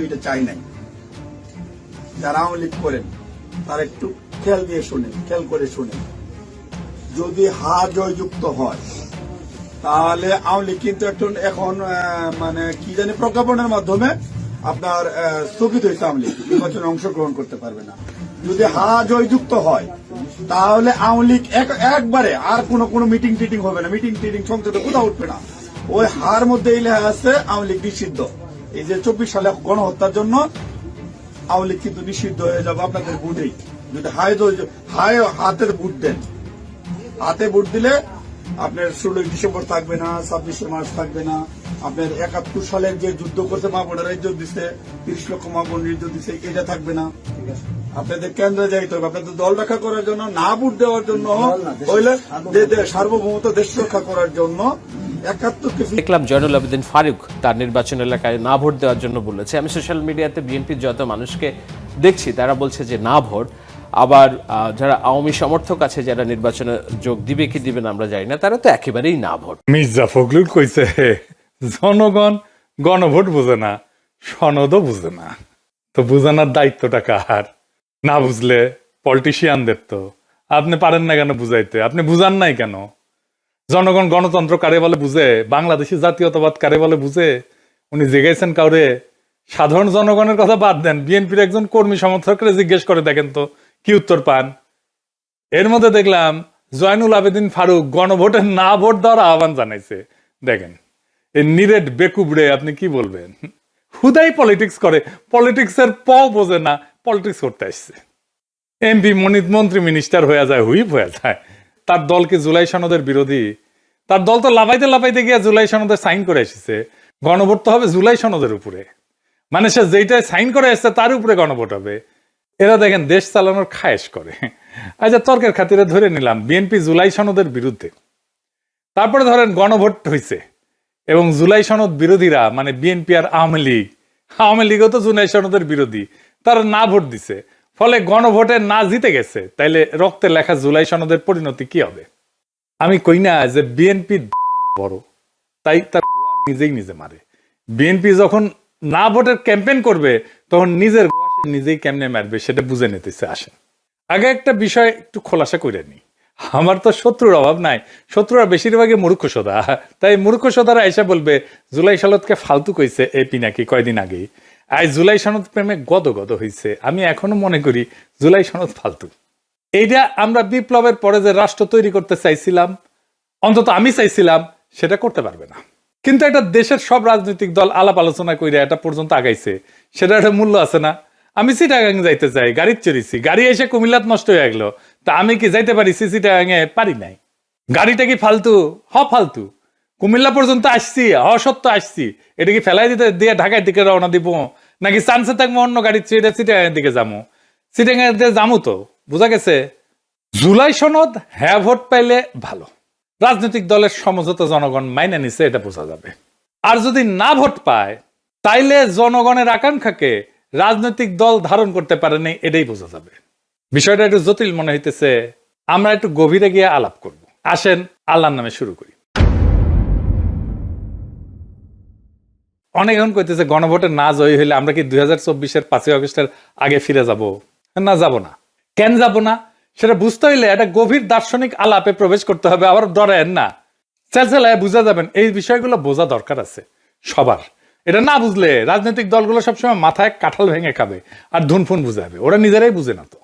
এটা চাই নাই। যারা আওয়ামী লীগ করেন তারা একটু খেয়াল করে শুনেন। যদি হার জয়যুক্ত হয় তাহলে আওয়ামী লীগ কিন্তু এখন মানে কি জানি প্রজ্ঞাপনের মাধ্যমে আপনার স্থগিত হয়েছে, আওয়ামী লীগ নির্বাচনে অংশগ্রহণ করতে পারবে না। যদি হার জয়যুক্ত হয় তাহলে আওয়ামী লীগ একবারে আর কোনো মিটিং টিটিং হবে না, মিটিং টিটিং সংসদে কোথাও উঠবে না। ওই হার মধ্যে এই লেখা আছে আওয়ামী লীগ নিষিদ্ধ। এই যে 24 সালে গণহত্যার জন্য আওয়ামী লীগ কিন্তু নিষিদ্ধ হয়ে যাবে আপনাদের ভোটেই। যদি হাতের ভোট দেন, হাতে ভোট দিলে আপনার 16 ডিসেম্বর থাকবে না, 26 মার্চ থাকবে না, আপনার 71 সালের যে যুদ্ধ করছে মা বোনেরা ইজ্জত দিচ্ছে, 30 লক্ষ মা বোনের ইজ্জত দিচ্ছে, এটা থাকবে না। আপনাদের কেন্দ্রে যাইতে হবে, আপনাদের দল রক্ষা করার জন্য, না ভোট দেওয়ার জন্য, হইলে সার্বভৌমত্ব দেশ রক্ষা করার জন্য। দেখলাম জয়নুল আবেদিন ফারুক তার নির্বাচন এলাকায় না ভোট দেওয়ার জন্য বলেছে। আমি সোশ্যাল মিডিয়াতে বিএনপির যত মানুষকে দেখছি তারা বলছে যে না ভোট। আবার যারা আওয়ামী সমর্থক আছে যারা নির্বাচনে যোগ দিবে কি দিবে না আমরা জানি না, তারা তো একেবারেই না ভোট। মির্জা ফখরুল কইছে জনগণ গণভোট বুঝে না, সনদও বুঝে না। তো বুঝানোর দায়িত্বটা কার? না বুঝলে পলিটিশিয়ানদের। তো আপনি পারেন না কেন বুঝাইতে? আপনি বুঝান নাই কেন? জনগণ গণতন্ত্র কারে বলে বুঝে, বাংলাদেশি জাতীয়তাবাদ কারে বলে বুঝে? উনি জেগেছেন কাউরে? সাধারণ জনগণের কথা বাদ দেন, বিএনপির একজন কর্মী সমর্থকরা জিজ্ঞেস করে দেখেন তো কি উত্তর পান। এর মধ্যে দেখলাম জয়নুল আবেদিন ফারুক গণভোটে না ভোট দেওয়ার আহ্বান জানাইছে। দেখেন এই নিরেট বেকুবড়ে আপনি কি বলবেন? হুদাই পলিটিক্স করে, পলিটিক্সের বোঝে না, পলিটিক্স করতে আসছে। এমপি মন্ত্রী মিনিস্টার হয়ে যায়, হুইপ হয়ে যায়। তার দল কি জুলাই সনদের বিরোধী? তার দল তো লাফাইতে গিয়ে জুলাই সনদে সাইন করে এসেছে। গণভোট তো হবে জুলাই সনদের উপরে, মানে সে যেইটাই সাইন করে এসছে তার উপরে গণভোট হবে। এরা দেখেন দেশ চালানোর খায়েশ করে। আচ্ছা, তর্কের খাতিরে ধরে নিলাম বিএনপি জুলাই সনদের বিরুদ্ধে, তারপরে ধরেন গণভোট হয়েছে এবং জুলাই সনদ বিরোধীরা মানে বিএনপি আর আওয়ামী লীগও তো জুলাই সনদের বিরোধী, তারা না ভোট দিছে, ফলে গণভোটে না জিতে গেছে। তাইলে রক্তে লেখা জুলাই সনদের পরিণতি কি হবে? আমি কই না যে বিএনপি বড়, তাই তার নিজে মারে। বিএনপি যখন না ভোটের ক্যাম্পেইন করবে তখন নিজেই কেমনে মারবে সেটা বুঝে নিতেছে। আসেন আগে একটা বিষয় একটু খোলাসা করে নি। আমার তো শত্রুর অভাব নাই, শত্রুরা বেশিরভাগই মূর্খসোদা। তাই মূর্খসোদারা এসে বলবে জুলাই সনদকে ফালতু কইছে এই পিনাকি কয়দিন আগেই। আজ জুলাই সনদ প্রেমে গদ হয়েছে। আমি এখনো মনে করি জুলাই সনদ ফালতু। এইটা আমরা বিপ্লবের পরে যে রাষ্ট্র তৈরি করতে চাইছিলাম, অন্তত আমি চাইছিলাম, সেটা করতে পারবে না। কিন্তু একটা দেশের সব রাজনৈতিক দল আলাপ আলোচনা করে এটা পর্যন্ত আগাইছে, সেটা একটা মূল্য আছে না? আমি চিটাগাং যাইতে চাই, গাড়ি চড়িছি, গাড়ি এসে কুমিল্লাত নষ্ট হয়ে গেল, তা আমি কি যাইতে পারি? চিটাগাঙে পারি নাই। গাড়িটা কি ফালতু? ফালতু। কুমিল্লা পর্যন্ত আসছি, সত্য আসছি, এটা কি ফেলাই দিতে দিয়ে ঢাকার দিকে রওনা দিব, নাকি চান্সে থাকবো অন্য গাড়ি চেয়ে চিটাগাঙের দিকে যাবো? চিটাগাঙের দিকে যাবো তো, বোঝা গেছে। জুলাই সনদ হ্যাঁ ভোট পাইলে ভালো, রাজনৈতিক দলের সমঝোতা জনগণ মাইনে নিছে, এটা বোঝা যাবে। আর যদি না ভোট পায় তাইলে জনগণের আকাঙ্ক্ষাকে রাজনৈতিক দল ধারণ করতে পারেনি, এটাই বোঝা যাবে। বিষয়টা একটু জটিল মনে হইতেছে, আমরা একটু গভীরে গিয়ে আলাপ করব। আসেন আল্লাহর নামে শুরু করি। অনেক এখন কইতেছে গণভোটে না জয়ী হইলে আমরা কি 2024-এর 5ই আগস্টের আগে ফিরে যাব? না, যাব না। কেন যাব না সেটা বুঝতে হইলে একটা গভীর দার্শনিক আলাপে প্রবেশ করতে হবে। আবার ডরেন না, চেলচেলায় বুঝা যাবেন। এই বিষয়গুলো বোঝা দরকার আছে সবার। এটা না বুঝলে রাজনৈতিক দলগুলো সবসময় মাথায় কাঁঠাল ভেঙে খাবে আর ধুনফুন বুঝাবে, ওরা নিজেরাই বুঝে না। তো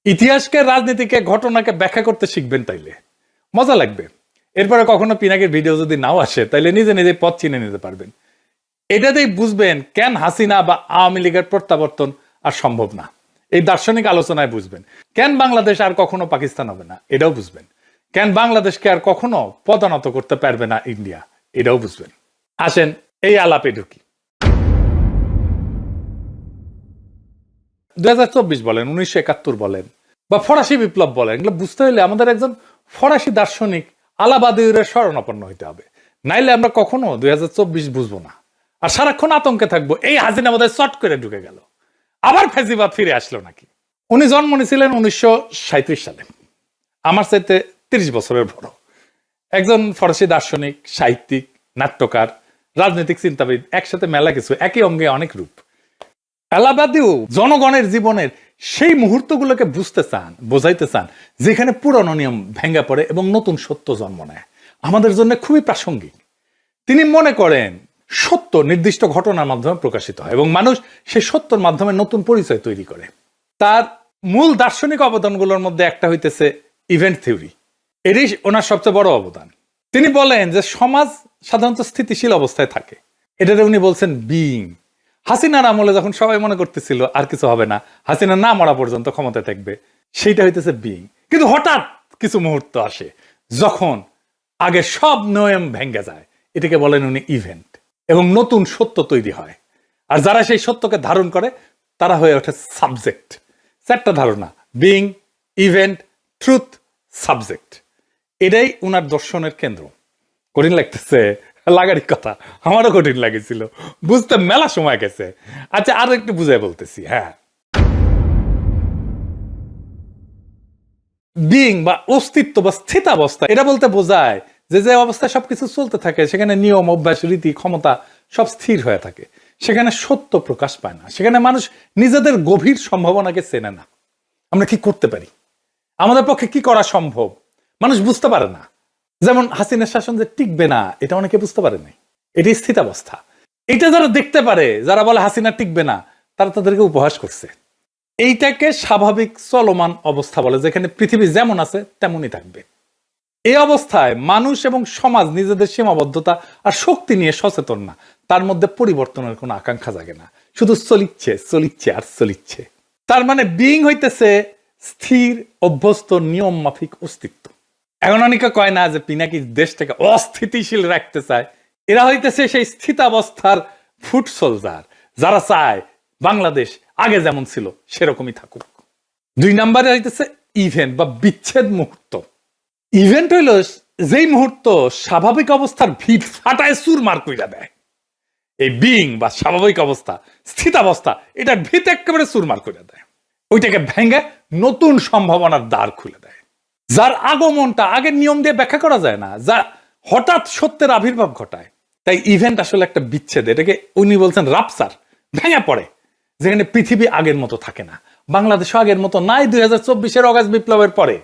ইতিহাসকে, রাজনীতিকে, ঘটনাকে ব্যাখ্যা করতে শিখবেন, তাইলে মজা লাগবে। এরপরে কখনো পিনাকির ভিডিও যদি নাও আসে তাইলে নিজে পথ চিনে নিতে পারবেন। এটাতেই বুঝবেন কেন হাসিনা বা আওয়ামী লীগের প্রত্যাবর্তন আর সম্ভব না। এই দার্শনিক আলোচনায় বুঝবেন কেন বাংলাদেশ আর কখনো পাকিস্তান হবে না, এটাও বুঝবেন। কেন বাংলাদেশকে আর কখনো পদানত করতে পারবে না ইন্ডিয়া, এটাও বুঝবেন। আসেন এই আলাপে ঢুকি। 2024 বলেন, 1971 বলেন, বা ফরাসি বিপ্লব বলেন, এগুলো বুঝতে হলে আমাদের একজন ফরাসি দার্শনিক আলাবাদিউরের শরণাপন্ন হইতে হবে, নাইলে আমরা কখনো 2024 বুঝবো না। আর সারাক্ষণ আতঙ্কে থাকবো এই হাসিনা বোধহয় চট করে ঢুকে গেল, আবার ফেজিবাদ ফিরে আসলো নাকি। উনি জন্ম নিয়েছিলেন 1937 সালে, আমার চাইতে 30 বছরের বড়। একজন ফরাসি দার্শনিক, সাহিত্যিক, নাট্যকার, রাজনৈতিক চিন্তাবিদ, একসাথে মেলা কিছু, একই অঙ্গে অনেক রূপ। এলাহাবাদীও জনগণের জীবনের সেই মুহূর্তগুলোকে বুঝতে চান, বোঝাইতে চান, যেখানে পুরনো নিয়ম ভেঙে পড়ে এবং নতুন সত্য জন্ম নেয়। আমাদের জন্য খুবই প্রাসঙ্গিক। তিনি মনে করেন সত্য নির্দিষ্ট ঘটনার মাধ্যমে প্রকাশিত হয় এবং মানুষ সেই সত্যর মাধ্যমে নতুন পরিচয় তৈরি করে। তার মূল দার্শনিক অবদানগুলোর মধ্যে একটা হইতেছে ইভেন্ট থিওরি। এরই ওনার সবচেয়ে বড় অবদান। তিনি বলেন যে সমাজ সাধারণত স্থিতিশীল অবস্থায় থাকে, এটাতে উনি বলছেন বিইং। হাসিনার আমলে যখন সবাই মনে করতেছিল আর কিছু হবে না, হাসিনা না মরা পর্যন্ত ক্ষমতায় থাকবে, সেইটা হইতেছে বিইং। কিন্তু হঠাৎ কিছু মুহূর্ত আসে যখন আগে সব নিয়ম ভেঙে যায়, এটাকে বলেন উনি ইভেন্ট, এবং নতুন সত্য তৈরি হয়। আর যারা সেই সত্যকে ধারণ করে তারা হয়ে ওঠে সাবজেক্ট। চারটা ধারণা: বিইং, ইভেন্ট, ট্রুথ, সাবজেক্ট। এটাই উনার দর্শনের কেন্দ্র। কঠিন লাগতেছে? লাগারই কথা, আমারও কঠিন লাগেছিল, বুঝতে মেলা সময় গেছে। আচ্ছা, আরো একটু বুঝাই বলতেছি। হ্যাঁ, বিইং বা অস্তিত্ব বা স্থিতাবস্থা, এটা বলতে বোঝায় যে যে অবস্থায় সবকিছু চলতে থাকে, সেখানে নিয়ম, অভ্যাস, রীতি, ক্ষমতা সব স্থির হয়ে থাকে, সেখানে সত্য প্রকাশ পায় না, সেখানে মানুষ নিজেদের গভীর সম্ভাবনাকে চেনে না। আমরা কি করতে পারি, আমাদের পক্ষে কি করা সম্ভব, মানুষ বুঝতে পারে না। যেমন হাসিনার শাসন যে টিকবে না, এটা অনেকে বুঝতে পারে নাই। এটি স্থিতাবস্থা। এটা যারা দেখতে পারে, যারা বলে হাসিনা টিকবে না, তারা তাদেরকে উপহাস করছে। এইটাকে স্বাভাবিক চলমান অবস্থা বলে, যেখানে পৃথিবী যেমন আছে তেমনই থাকবে। এই অবস্থায় মানুষ এবং সমাজ নিজেদের সীমাবদ্ধতা আর শক্তি নিয়ে সচেতন না, তার মধ্যে পরিবর্তনের কোনো আকাঙ্ক্ষা জাগে না, শুধু চলিচ্ছে চলিচ্ছে আর চলিচ্ছে। তার মানে বিইং হইতেছে স্থির, অভ্যস্ত, নিয়ম মাফিক অস্তিত্ব। এখন অনেকে কয় না যে পিনাকি দেশটাকে অস্থিতিশীল রাখতে চায়, এরা হইতেছে সেই স্থিতাবস্থার ফুট সোলজার, যারা চায় বাংলাদেশ আগে যেমন ছিল সেরকমই থাকুক। 2 নম্বরে হইতেছে ইভেন্ট বা বিচ্ছেদ মুহূর্ত। ইভেন্ট হইল যেই মুহূর্ত স্বাভাবিক অবস্থার ভিত ফাটায় চুরমার কইরা দেয়। এই বিইং বা স্বাভাবিক অবস্থা, স্থিতাবস্থা, এটার ভিত একেবারে চুরমার করে দেয়, ওইটাকে ভেঙে নতুন সম্ভাবনার দ্বার খুলে দেয়। যার আগমনটা আগের নিয়ম দিয়ে ব্যাখ্যা করা যায় না, যা হঠাৎ সত্যের আবির্ভাব ঘটায়। তাই ইভেন্ট আসলে একটা বিচ্ছেদ। এটাকে উনি বলছেন রাপসার, ভেঙে পড়ে, যেখানে পৃথিবী আগের মতো থাকে না, বাংলাদেশ আগের মতো নাই। 2024-এর অগাস্ট বিপ্লবের পরে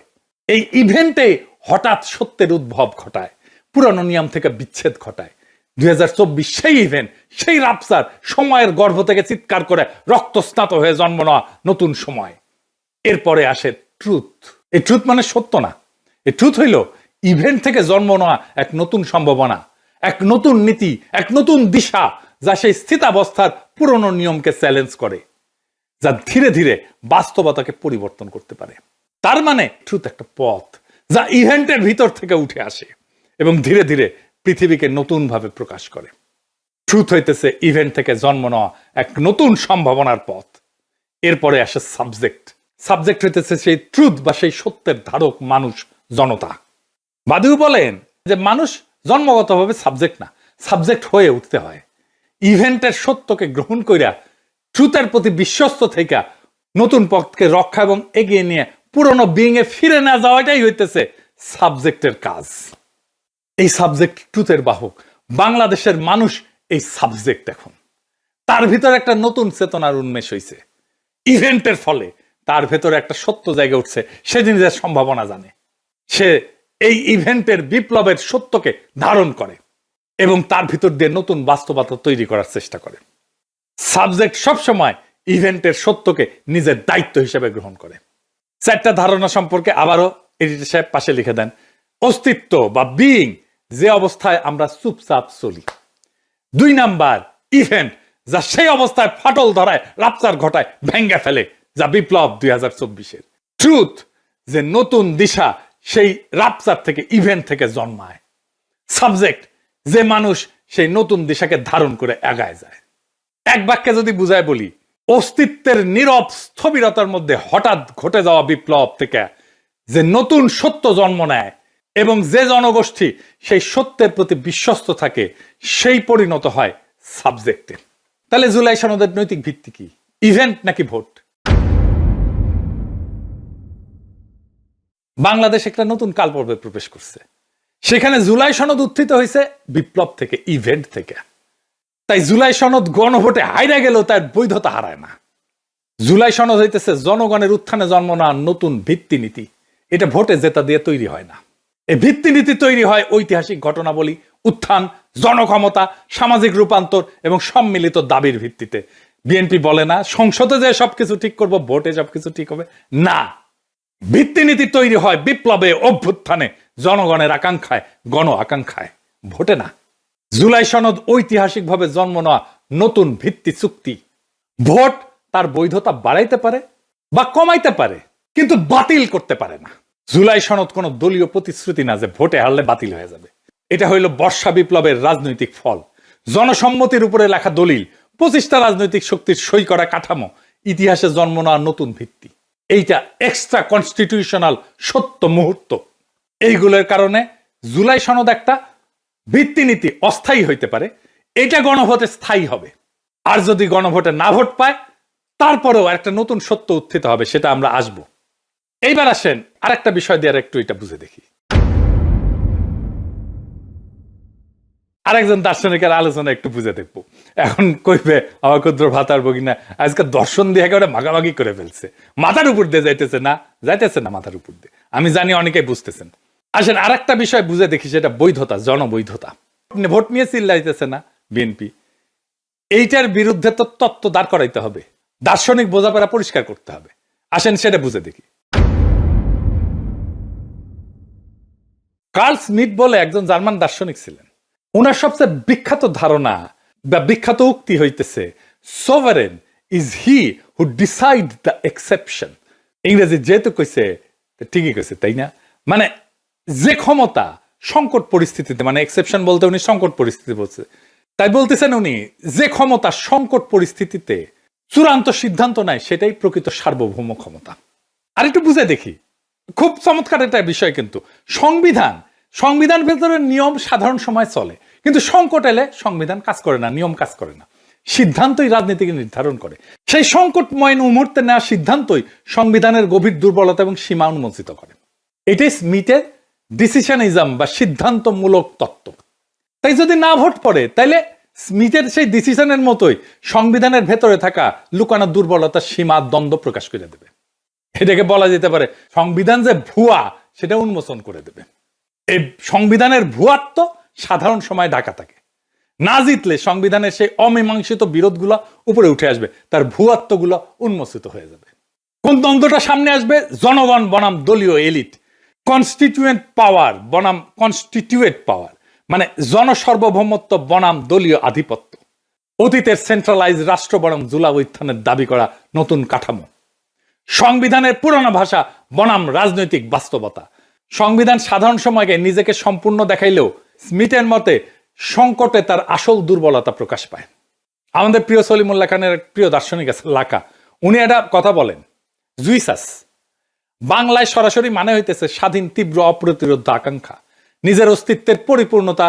এই ইভেন্টে হঠাৎ সত্যের উদ্ভব ঘটায়, পুরানো নিয়ম থেকে বিচ্ছেদ ঘটায়। 2024 সেই ইভেন্ট, সেই রাপসার, সময়ের গর্ভ থেকে চিৎকার করে রক্তস্নাত হয়ে জন্ম নেওয়া নতুন সময়। এরপরে আসে ট্রুথ। এই ট্রুথ মানে সত্য না, এই ট্রুথ হইল ইভেন্ট থেকে জন্ম নেওয়া এক নতুন সম্ভাবনা, এক নতুন নীতি, এক নতুন দিশা, যা সেই স্থিতাবস্থার পুরনো নিয়মকে চ্যালেঞ্জ করে, যা ধীরে ধীরে বাস্তবতাকে পরিবর্তন করতে পারে। তার মানে ট্রুথ একটা পথ, যা ইভেন্টের ভিতর থেকে উঠে আসে এবং ধীরে ধীরে পৃথিবীকে নতুন ভাবে প্রকাশ করে। ট্রুথ হইতেছে ইভেন্ট থেকে জন্ম নেওয়া এক নতুন সম্ভাবনার পথ। এরপরে আসে সাবজেক্ট। সাবজেক্ট হইতেছে সেই ট্রুথ বা সেই সত্যের ধারক, মানুষ, জনতা। বাদিউ বলেন যে মানুষ জন্মগতভাবে সাবজেক্ট না, সাবজেক্ট হয়ে উঠতে হয়। ইভেন্টের সত্যকে গ্রহণ কইরা ট্রুথের প্রতি বিশ্বস্ত থেকে নতুন পথকে রক্ষা এবং এগিয়ে নিয়ে পুরনো বিইং এ ফিরে না যাওয়াটাই হইতেছে সাবজেক্টের কাজ। এই সাবজেক্ট ট্রুথের বাহক। বাংলাদেশের মানুষ এই সাবজেক্ট। এখন তার ভিতরে একটা নতুন চেতনার উন্মেষ হইছে ইভেন্টের ফলে। তার ভেতরে একটা সত্য জায়গা উঠছে, সে জিনিসের সম্ভাবনা জানে, সে এই ইভেন্টের বিপ্লবের সত্যকে ধারণ করে এবং তার ভিতর দিয়ে নতুন বাস্তবতা তৈরি করার চেষ্টা করে। সাবজেক্ট সবসময় ইভেন্টের সত্যকে নিজের দায়িত্ব হিসেবে গ্রহণ করে। 4টা ধারণা সম্পর্কে আবারও এডিটর সাহেব পাশে লিখে দেন। অস্তিত্ব বা বিইং, যে অবস্থায় আমরা চুপচাপ চলি। 2 নাম্বার ইভেন্ট, যা সেই অবস্থায় ফাটল ধরায়, রাপচার ঘটায়, ভেঙ্গে ফেলে, যা বিপ্লব 2024-এর। ট্রুথ, যে নতুন দিশা সেই রাপচার থেকে, ইভেন্ট থেকে জন্মায়। সাবজেক্ট, যে মানুষ সেই নতুন দিশাকে ধারণ করে আগায় যায়। এক বাক্যে যদি বুঝায় বলি, অস্তিত্বের নীরব স্থবিরতার মধ্যে হঠাৎ ঘটে যাওয়া বিপ্লব থেকে যে নতুন সত্য জন্ম নেয় এবং যে জনগোষ্ঠী সেই সত্যের প্রতি বিশ্বস্ত থাকে, সেই পরিণত হয় সাবজেক্টে। তাহলে জুলাই সনদের নৈতিক ভিত্তি কি, ইভেন্ট নাকি ভোট? বাংলাদেশ একটা নতুন কালপর্বে প্রবেশ করছে। সেখানে জুলাই সনদ উত্থিত হয়েছে বিপ্লব থেকে, ইভেন্ট থেকে। তাই জুলাই সনদ গণভোটে হাইরা গেলেও তার বৈধতা হারায় না। জুলাই সনদ হইতেছে জনগণের উত্থানে জন্ম নেওয়ার নতুন ভিত্তিনীতি। এটা ভোটে জেতা দিয়ে তৈরি হয় না। এই ভিত্তিনীতি তৈরি হয় ঐতিহাসিক ঘটনাবলী, উত্থান, জনক্ষমতা, সামাজিক রূপান্তর এবং সম্মিলিত দাবির ভিত্তিতে। বিএনপি বলে না সংসদে যে সবকিছু ঠিক করব, ভোটে সবকিছু ঠিক হবে না। ভিত্তিনীতি তৈরি হয় বিপ্লবে, অভ্যুত্থানে, জনগণের আকাঙ্ক্ষায়, গণ আকাঙ্ক্ষায়, ভোটে না। জুলাই সনদ ঐতিহাসিকভাবে জন্ম নেওয়া নতুন ভিত্তি চুক্তি। ভোট তার বৈধতা বাড়াইতে পারে বা কমাইতে পারে, কিন্তু বাতিল করতে পারে না। জুলাই সনদ কোন দলীয় প্রতিশ্রুতি না যে ভোটে হারলে বাতিল হয়ে যাবে। এটা হইল বর্ষা বিপ্লবের রাজনৈতিক ফল, জনসম্মতির উপরে লেখা দলিল, 25টা রাজনৈতিক শক্তির সই করা কাঠামো, ইতিহাসে জন্ম নেওয়া নতুন ভিত্তি। এইটা এক্সট্রা কনস্টিটিউশনাল সত্য মুহূর্ত। এইগুলোর কারণে জুলাই সনদ একটা ভিত্তিনীতি অস্থায়ী হইতে পারে, এটা গণভোটে স্থায়ী হবে। আর যদি গণভোটে না ভোট পায়, তারপরেও একটা নতুন সত্য উত্থিত হবে, সেটা আমরা আসব। এইবার আসেন আরেকটা বিষয় দিয়ে একটু এটা বুঝে দেখি। আরেকজন দার্শনিকের আলোচনা একটু বুঝে দেখবো। এখন কইবে আমার ক্ষুদ্র ভাতার ভগিনা আজকে দর্শন দিয়ে একেবারে মাগামাগি করে ফেলছে, মাথার উপর দিয়ে যাইতেছে না মাথার উপর দিয়ে। আমি জানি অনেকেই বুঝতেছেন। আসেন আরেকটা বিষয় বুঝে দেখি, সেটা বৈধতা, জনবৈধতা। ভোট নিয়ে চিল্লাইতেছে না বিএনপি, এইটার বিরুদ্ধে তো তত্ত্ব দাঁড় করাইতে হবে, দার্শনিক বোঝাপড়া পরিষ্কার করতে হবে। আসেন সেটা বুঝে দেখি। কার্ল স্মিথ বলে একজন জার্মান দার্শনিক ছিলেন। ওনার সবচেয়ে বিখ্যাত ধারণা বা বিখ্যাত উক্তি হইতেছে, sovereign is he who decide the exception. ইংরেজি যেহেতু কইছে ঠিকই কইছে, তাই না? মানে যে ক্ষমতা সংকট পরিস্থিতিতে, মানে এক্সেপশন বলতে উনি সংকট পরিস্থিতি বলছে, তাই বলতেছেন উনি যে ক্ষমতা সংকট পরিস্থিতিতে চূড়ান্ত সিদ্ধান্ত নেয়, সেটাই প্রকৃত সার্বভৌম ক্ষমতা। আর একটু বুঝে দেখি, খুব চমৎকার একটা বিষয়। কিন্তু সংবিধান ভেতরে নিয়ম সাধারণ সময় চলে, কিন্তু সংকট এলে সংবিধান কাজ করে না, নিয়ম কাজ করে না, সিদ্ধান্তই রাজনীতিকে নির্ধারণ করে। সেই সংকটময় মুহূর্তে নেওয়া সিদ্ধান্তই সংবিধানের গভীর দুর্বলতা এবং সীমা উন্মোচিত করে। এটাই স্মিথের ডিসিশনিজম বা সিদ্ধান্তমূলক তত্ত্ব। তাই যদি না ভোট পড়ে, তাইলে স্মিথের সেই ডিসিশনের মতোই সংবিধানের ভেতরে থাকা লুকানো দুর্বলতা, সীমা, দ্বন্দ্ব প্রকাশ করে দেবে। এটাকে বলা যেতে পারে সংবিধান যে ভুয়া, সেটা উন্মোচন করে দেবে। এই সংবিধানের ভুয়াত্ব সাধারণ সময় ঢাকা থাকে। না জিতলে সংবিধানের সেই অমীমাংসিত বিরোধগুলো উপরে উঠে আসবে, তার ভুয়াত্বগুলো উন্মোচিত হয়ে যাবে। কোন দ্বন্দ্বটা সামনে আসবে? জনগণ বনাম দলীয় এলিট, কনস্টিটিউয়েন্ট পাওয়ার বনাম কনস্টিটিউয়েট পাওয়ার, মানে জনসার্বভৌমত্ব বনাম দলীয় আধিপত্য, অতীতের সেন্ট্রালাইজ রাষ্ট্র বনাম জুলাই উত্থানের দাবি করা নতুন কাঠামো, সংবিধানের পুরনো ভাষা বনাম রাজনৈতিক বাস্তবতা। সংবিধান সাধারণ সময়কে নিজেকে সম্পূর্ণ দেখাইলেও স্মিথের মতে সংকটে তার আসল দুর্বলতা প্রকাশ পায়। আমাদের প্রিয় সলিমুল্লাহ খানের প্রিয় দার্শনিক আছে লাকা, উনি একটা কথা বলেন, জুইসাস বাংলায় সরাসরি মানে হইতেছে স্বাধীন, তীব্র, অপ্রতিরোধ আকাঙ্ক্ষা, নিজের অস্তিত্বের পরিপূর্ণতা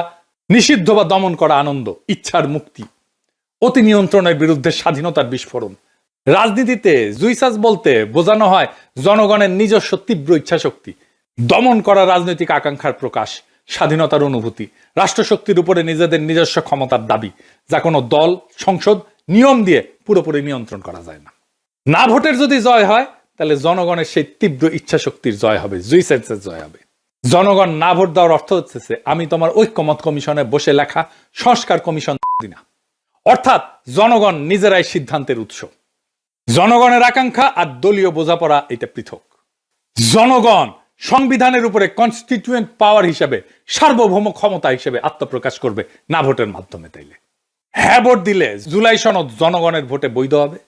নিষিদ্ধ বা দমন করা আনন্দ, ইচ্ছার মুক্তি, অতি নিয়ন্ত্রণের বিরুদ্ধে স্বাধীনতার বিস্ফোরণ। রাজনীতিতে জুইসাস বলতে বোঝানো হয় জনগণের নিজস্ব তীব্র ইচ্ছা শক্তি, দমন করা রাজনৈতিক আকাঙ্ক্ষার প্রকাশ, স্বাধীনতার অনুভূতি, রাষ্ট্রশক্তির উপরে নিজেদের নিজস্ব ক্ষমতার দাবি, যা কোনো দল, সংসদ, নিয়ম দিয়ে পুরোপুরি নিয়ন্ত্রণ করা যায় না। না ভোটের যদি জয় হয়, তাহলে জনগণের সেই তীব্র ইচ্ছা শক্তির জয় হবে, জুইসাসের জয় হবে। জনগণ না ভোট দেওয়ার অর্থ হচ্ছে আমি তোমার ঐক্যমত কমিশনে বসে লেখা সংস্কার কমিশন না, অর্থাৎ জনগণ নিজেরাই সিদ্ধান্তের উৎস। জনগণের আকাঙ্ক্ষা আর দলীয় বোঝাপড়া এটা পৃথক। জনগণ সংবিধানের উপরে কনস্টিটিউয়েন্ট পাওয়ার হিসেবে, সার্বভৌম ক্ষমতা হিসেবে আত্মপ্রকাশ করবে না ভোটের মাধ্যমে। তাইলে হ্যাঁ ভোট দিলে জুলাই সনদ জনগণের ভোটে বৈধ হবে,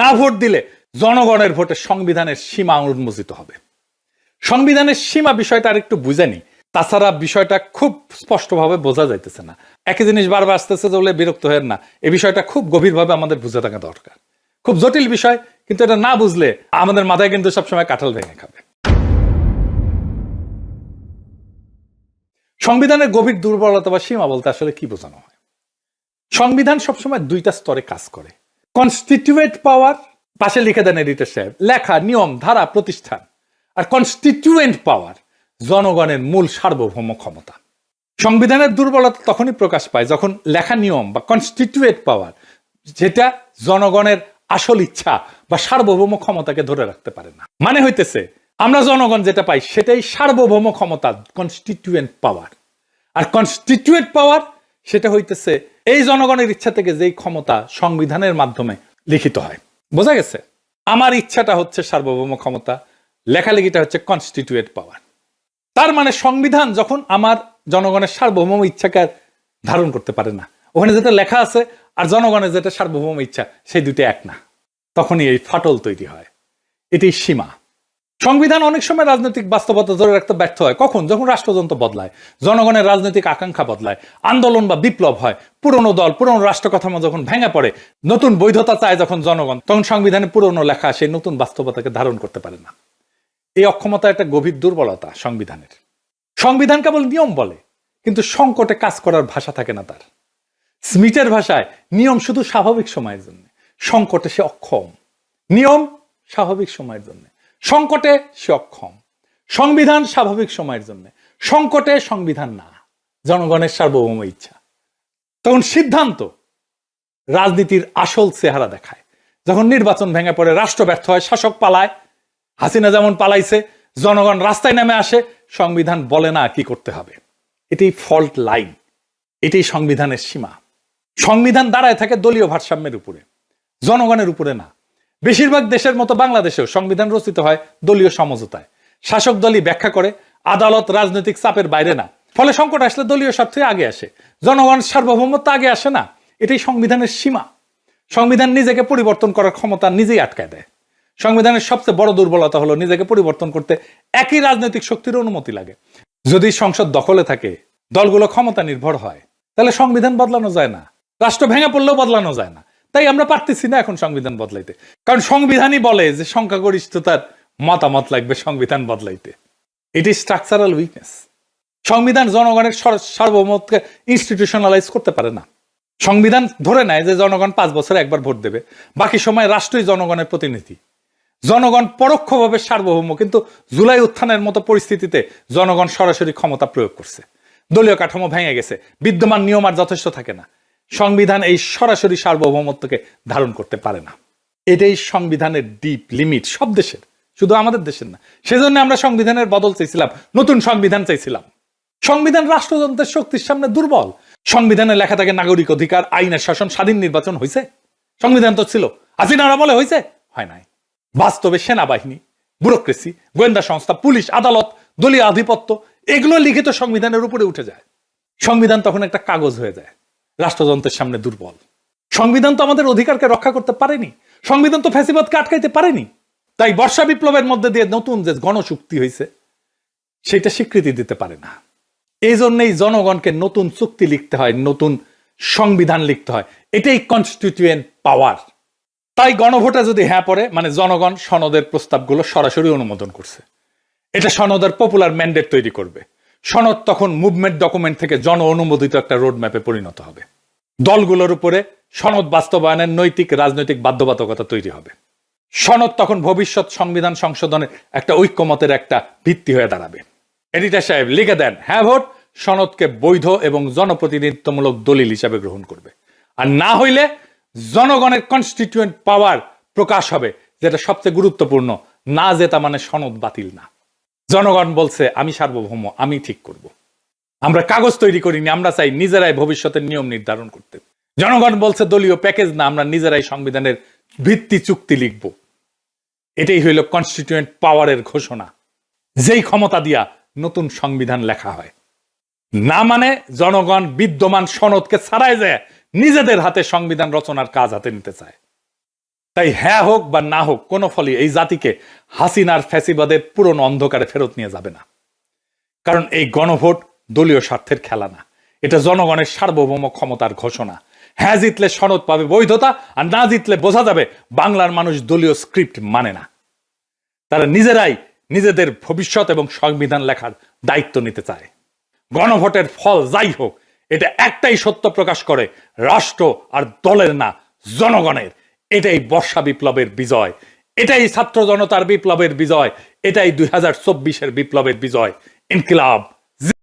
না ভোট দিলে জনগণের ভোটে সংবিধানের সীমা উন্মোচিত হবে। সংবিধানের সীমা বিষয়টা আর একটু বুঝে নি, তাছাড়া বিষয়টা খুব স্পষ্টভাবে বোঝা যাইতেছে না। একই জিনিস বারবার আসতেছে বলে বিরক্ত হয়ে না, এই বিষয়টা খুব গভীরভাবে আমাদের বুঝে থাকা দরকার। খুব জটিল বিষয়, কিন্তু এটা না বুঝলে আমাদের মাথায় কিন্তু সবসময় কাঁঠাল ভেঙে খাবে। সংবিধানের গভীর দুর্বলতা বা সীমা বলতে আসলে কি বোঝানো হয়? সংবিধান সবসময় দুইটা স্তরে কাজ করে। কনস্টিটিউয়েন্ট পাওয়ার, পাশে লিখে দেন এডিটর সাহেব, লেখা, নিয়ম, ধারা, প্রতিষ্ঠান। আর কনস্টিটিউয়েন্ট পাওয়ার, জনগণের মূল সার্বভৌম ক্ষমতা। সংবিধানের দুর্বলতা তখনই প্রকাশ পায় যখন লেখা নিয়ম বা কনস্টিটিউয়েন্ট পাওয়ার, যেটা জনগণের আসল ইচ্ছা বা সার্বভৌম ক্ষমতাকে ধরে রাখতে পারে না। মানে হইতেছে আমরা জনগণ যেটা পাই সেটাই সার্বভৌম ক্ষমতা, কনস্টিটিউয়েন্ট পাওয়ার। আর কনস্টিটিউয়েন্ট পাওয়ার সেটা হইতেছে এই জনগণের ইচ্ছা থেকে যেই ক্ষমতা সংবিধানের মাধ্যমে লিখিত হয়। বোঝা গেছে? আমার ইচ্ছাটা হচ্ছে সার্বভৌম ক্ষমতা, লেখালেখিটা হচ্ছে কনস্টিটিউয়েন্ট পাওয়ার। তার মানে সংবিধান যখন আমার জনগণের সার্বভৌম ইচ্ছাকে ধারণ করতে পারে না, ওখানে যেটা লেখা আছে আর জনগণের যেটা সার্বভৌম ইচ্ছা সেই দুটো এক না, তখনই এই ফাটল তৈরি হয়। এটি সীমা। সংবিধান অনেক সময় রাজনৈতিক বাস্তবতা ধরে রাখতে ব্যর্থ হয়। কখন? যখন রাষ্ট্রযন্ত্র বদলায়, জনগণের রাজনৈতিক আকাঙ্ক্ষা বদলায়, আন্দোলন বা বিপ্লব হয়, পুরনো দল, পুরনো রাষ্ট্র কাঠামো যখন ভেঙে পড়ে, নতুন বৈধতা চায় যখন জনগণ, তখন সংবিধানে পুরনো লেখা সেই নতুন বাস্তবতাকে ধারণ করতে পারে না। এই অক্ষমতা একটা গভীর দুর্বলতা সংবিধানের। সংবিধান কেবল নিয়ম বলে, কিন্তু সংকটে কাজ করার ভাষা থাকে না তার। স্মিথের ভাষায় নিয়ম শুধু স্বাভাবিক সময়ের জন্য, সংকটে সে অক্ষম। নিয়ম স্বাভাবিক সময়ের জন্য, সংকটে সে অক্ষম। সংবিধান স্বাভাবিক সময়ের জন্য, সংকটে সংবিধান না, জনগণের সার্বভৌম ইচ্ছা। তখন সিদ্ধান্ত রাজনীতির আসল চেহারা দেখায়। যখন নির্বাচন ভেঙে পড়ে, রাষ্ট্র ব্যর্থ হয়, শাসক পালায়, হাসিনা যেমন পালাইছে, জনগণ রাস্তায় নেমে আসে, সংবিধান বলে না কি করতে হবে। এটাই ফল্ট লাইন, এটাই সংবিধানের সীমা। সংবিধান দাঁড়ায় থাকে দলীয় ভারসাম্যের উপরে, জনগণের উপরে না। বেশিরভাগ দেশের মতো বাংলাদেশেও সংবিধান রচিত হয় দলীয় সমঝোতায়। শাসক দলই ব্যাখ্যা করে, আদালত রাজনৈতিক চাপের বাইরে না। ফলে সংকট আসলে দলীয় স্বার্থে আগে আসে, জনগণ সার্বভৌমত্ব আগে আসে না। এটাই সংবিধানের সীমা। সংবিধান নিজেকে পরিবর্তন করার ক্ষমতা নিজেই আটকায় দেয়। সংবিধানের সবচেয়ে বড় দুর্বলতা হলো নিজেকে পরিবর্তন করতে একই রাজনৈতিক শক্তির অনুমতি লাগে। যদি সংসদ দখলে থাকে, দলগুলো ক্ষমতা নির্ভর হয়, তাহলে সংবিধান বদলানো যায় না, রাষ্ট্র ভেঙে পড়লেও বদলানো যায় না। তাই আমরা পারতেছি না এখন সংবিধান বদলাইতে, কারণ সংবিধানই বলে যে সংখ্যাগরিষ্ঠতার মতামত লাগবে সংবিধান বদলাইতে। এটি স্ট্রাকচারাল উইকনেস। সংবিধান জনগণের সার্বভৌমত্বকে ইনস্টিটিউশনালাইজ করতে পারে না। সংবিধান ধরে নেয় যে জনগণ 5 বছরে একবার ভোট দেবে, বাকি সময় রাষ্ট্রই জনগণের প্রতিনিধি। জনগণ পরোক্ষভাবে সার্বভৌম, কিন্তু জুলাই উত্থানের মতো পরিস্থিতিতে জনগণ সরাসরি ক্ষমতা প্রয়োগ করছে। দলীয় কাঠামো ভেঙে গেছে, বিদ্যমান নিয়ম আর যথেষ্ট থাকে না। সংবিধান এই সরাসরি সার্বভৌমত্বকে ধারণ করতে পারে না। এটাই সংবিধানের ডিপ লিমিট, সব দেশের, শুধু আমাদের দেশের না। সেজন্য আমরা সংবিধানের বদল চাইছিলাম, নতুন সংবিধান চাইছিলাম। সংবিধান রাষ্ট্রযন্ত্রের শক্তির সামনে দুর্বল। সংবিধানে লেখা থাকে নাগরিক অধিকার, আইনের শাসন, স্বাধীন নির্বাচন। হয়েছে? সংবিধান তো ছিল, হাসিনার আমলে হয়েছে? হয় নাই। বাস্তবে সেনাবাহিনী, ব্যুরোক্রেসি, গোয়েন্দা সংস্থা, পুলিশ, আদালত, দলীয় আধিপত্য, এগুলো লিখিত সংবিধানের উপরে উঠে যায়। সংবিধান তখন একটা কাগজ হয়ে যায়, রাষ্ট্রযন্ত্রের সামনে দুর্বল। সংবিধান তো আমাদের অধিকারকে রক্ষা করতে পারেনি, সংবিধান তো ফ্যাসিবাদকে আটকাইতে পারেনি। তাই বর্ষা বিপ্লবের মধ্যে দিয়ে নতুন যে গণচুক্তি হয়েছে সেটা স্বীকৃতি দিতে পারে না। এই জন্যই জনগণকে নতুন চুক্তি লিখতে হয়, নতুন সংবিধান লিখতে হয়। এটাই কনস্টিটিউয়েন্ট পাওয়ার। তাই গণভোটে যদি হ্যাঁ পড়ে, মানে জনগণ সনদের প্রস্তাবগুলো সরাসরি অনুমোদন করছে, এটা সনদের পপুলার ম্যান্ডেট তৈরি করবে। সনদ তখন মুভমেন্ট ডকুমেন্ট থেকে জন অনুমোদিত একটা রোড ম্যাপে পরিণত হবে। দলগুলোর উপরে সনদ বাস্তবায়নের নৈতিক রাজনৈতিক বাধ্যবাধকতা তৈরি হবে। সনদ তখন ভবিষ্যৎ সংবিধান সংশোধনের একটা ঐক্যমতের একটা ভিত্তি হয়ে দাঁড়াবে। এডিটর সাহেব লিখে দেন, হ্যাঁ ভোট সনদকে বৈধ এবং জনপ্রতিনিধিত্বমূলক দলিল হিসাবে গ্রহণ করবে। আর না হইলে জনগণের কনস্টিটিউয়েন্ট পাওয়ার প্রকাশ হবে, যেটা সবচেয়ে গুরুত্বপূর্ণ। না জেতা মানে সনদ বাতিল না। জনগণ বলছে আমি সার্বভৌম, আমি ঠিক করব। আমরা কাগজ তৈরি করিনি, আমরা চাই নিজেরাই ভবিষ্যতের নিয়ম নির্ধারণ করতে। জনগণ বলছে দলীয় প্যাকেজ না, আমরা নিজেরাই সংবিধানের ভিত্তি চুক্তি লিখব। এটাই হইল কনস্টিটিউয়েন্ট পাওয়ারের ঘোষণা, যেই ক্ষমতা দিয়া নতুন সংবিধান লেখা হয়। না মানে জনগণ বিদ্যমান সনদকে ছাড়াই যায় নিজেদের হাতে সংবিধান রচনার কাজ হাতে নিতে চায়। তাই হ্যাঁ হোক বা না হোক, কোনো ফলই এই জাতিকে হাসিনার ফ্যাসিবাদের পুরনো অন্ধকারে ফেরত নিয়ে যাবে না। কারণ এই গণভোট দলীয় স্বার্থের খেলা না, এটা জনগণের সার্বভৌম ক্ষমতার ঘোষণা। হ্যাঁ জিতলে সনদ পাবে বৈধতা, আর না জিতলে বোঝা যাবে বাংলার মানুষ দলীয় স্ক্রিপ্ট মানে না। তারা নিজেরাই নিজেদের ভবিষ্যৎ এবং সংবিধান লেখার দায়িত্ব নিতে চায়। গণভোটের ফল যাই হোক, এটা একটাই সত্য প্রকাশ করে, রাষ্ট্র আর দলের না, জনগণের। এটাই বর্ষা বিপ্লবের বিজয়, এটাই ছাত্র জনতার বিপ্লবের বিজয়, এটাই 2024-এর বিপ্লবের বিজয়। ইনকিলাব।